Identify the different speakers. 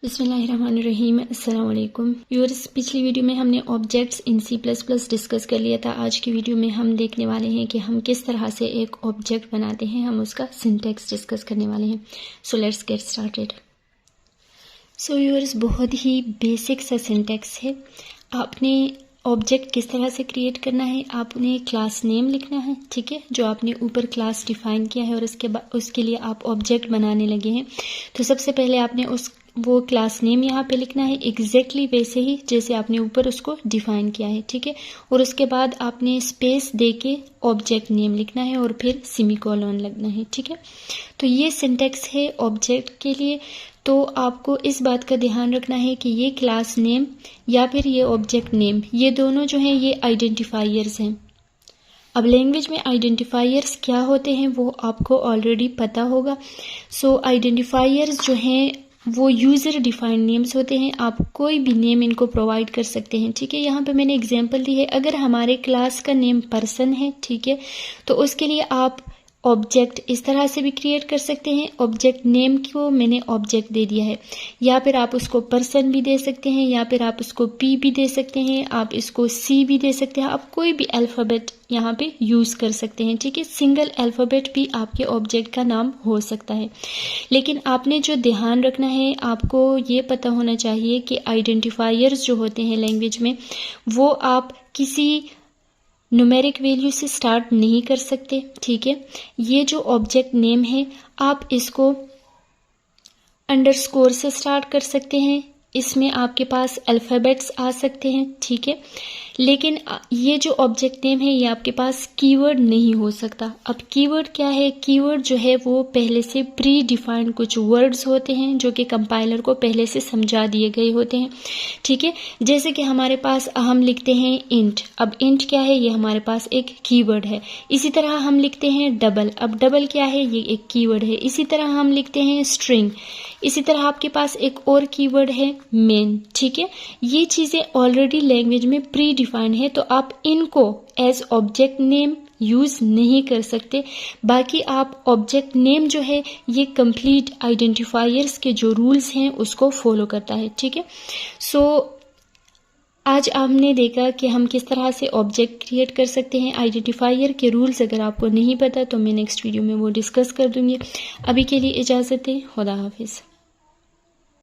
Speaker 1: बिस्मिल्लाहिर्रहमानिर्रहीम। अस्सलाम वालेकुम व्यूअर्स, पिछली वीडियो में हमने ऑब्जेक्ट्स इन C++ डिस्कस कर लिया था। आज की वीडियो में हम देखने वाले हैं कि हम किस तरह से एक ऑब्जेक्ट बनाते हैं। हम उसका सिंटैक्स डिस्कस करने वाले हैं। So let's get started. So viewers, बहुत ही बेसिक सा सिंटैक्स है। आपने ऑब्जेक्ट किस तरह से क्रिएट करना है, आपने क्लास नेम लिखना है, ठीक है, जो आपने ऊपर क्लास डिफाइन किया है, और उसके लिए आप ऑब्जेक्ट बनाने लगे हैं। तो सबसे पहले आपने वो क्लास नेम यहाँ पे लिखना है एग्जैक्टली वैसे ही जैसे आपने ऊपर उसको डिफाइन किया है, ठीक है। और उसके बाद आपने स्पेस दे के ऑब्जेक्ट नेम लिखना है और फिर सेमीकोलन लगना है, ठीक है। तो ये सिंटैक्स है ऑब्जेक्ट के लिए। तो आपको इस बात का ध्यान रखना है कि ये क्लास नेम या फिर ये ऑब्जेक्ट नेम, ये दोनों जो हैं ये आइडेंटिफायर्स हैं। अब लैंग्वेज में आइडेंटिफायर्स क्या होते हैं वो आपको ऑलरेडी पता होगा। सो आइडेंटिफायर्स जो हैं वो यूज़र डिफाइंड नेम्स होते हैं। आप कोई भी नेम इनको प्रोवाइड कर सकते हैं, ठीक है। यहाँ पे मैंने एग्जांपल दी है। अगर हमारे क्लास का नेम पर्सन है, ठीक है, तो उसके लिए आप ऑब्जेक्ट इस तरह से भी क्रिएट कर सकते हैं। ऑब्जेक्ट नेम को मैंने ऑब्जेक्ट दे दिया है, या फिर आप उसको पर्सन भी दे सकते हैं, या फिर आप उसको पी भी दे सकते हैं, आप इसको सी भी दे सकते हैं। आप कोई भी अल्फ़ाबेट यहाँ पे यूज़ कर सकते हैं, ठीक है। सिंगल अल्फ़ाबेट भी आपके ऑब्जेक्ट का नाम हो सकता है। लेकिन आपने जो ध्यान रखना है, आपको ये पता होना चाहिए कि आइडेंटिफायर्स जो होते हैं लैंग्वेज में, वो आप किसी न्यूमेरिक वैल्यू से स्टार्ट नहीं कर सकते, ठीक है। ये जो ऑब्जेक्ट नेम है आप इसको अंडरस्कोर से स्टार्ट कर सकते हैं। इसमें आपके पास अल्फ़ाबेट्स आ सकते हैं, ठीक है। लेकिन ये जो ऑब्जेक्ट नेम है ये आपके पास कीवर्ड नहीं हो सकता। अब कीवर्ड क्या है? कीवर्ड जो है वो पहले से प्री डिफाइंड कुछ वर्ड्स होते हैं जो कि कंपाइलर को पहले से समझा दिए गए होते हैं, ठीक है। जैसे कि हमारे पास हम लिखते हैं इंट। अब इंट क्या है? ये हमारे पास एक कीवर्ड है। इसी तरह हम लिखते हैं डबल। अब डबल क्या है? ये एक कीवर्ड है। इसी तरह हम लिखते हैं स्ट्रिंग। इसी तरह आपके पास एक और कीवर्ड है मेन, ठीक है। ये चीज़ें ऑलरेडी लैंग्वेज में प्री डिफाइंड है, तो आप इनको एज ऑब्जेक्ट नेम यूज़ नहीं कर सकते। बाकी आप ऑब्जेक्ट नेम जो है ये कंप्लीट आइडेंटिफायर्स के जो रूल्स हैं उसको फॉलो करता है, ठीक है। सो आज हमने देखा कि हम किस तरह से ऑब्जेक्ट क्रिएट कर सकते हैं। आइडेंटिफायर के रूल्स अगर आपको नहीं पता तो मैं नेक्स्ट वीडियो में वो डिस्कस कर दूंगी। अभी के लिए इजाज़त दें। खुदा हाफिज़।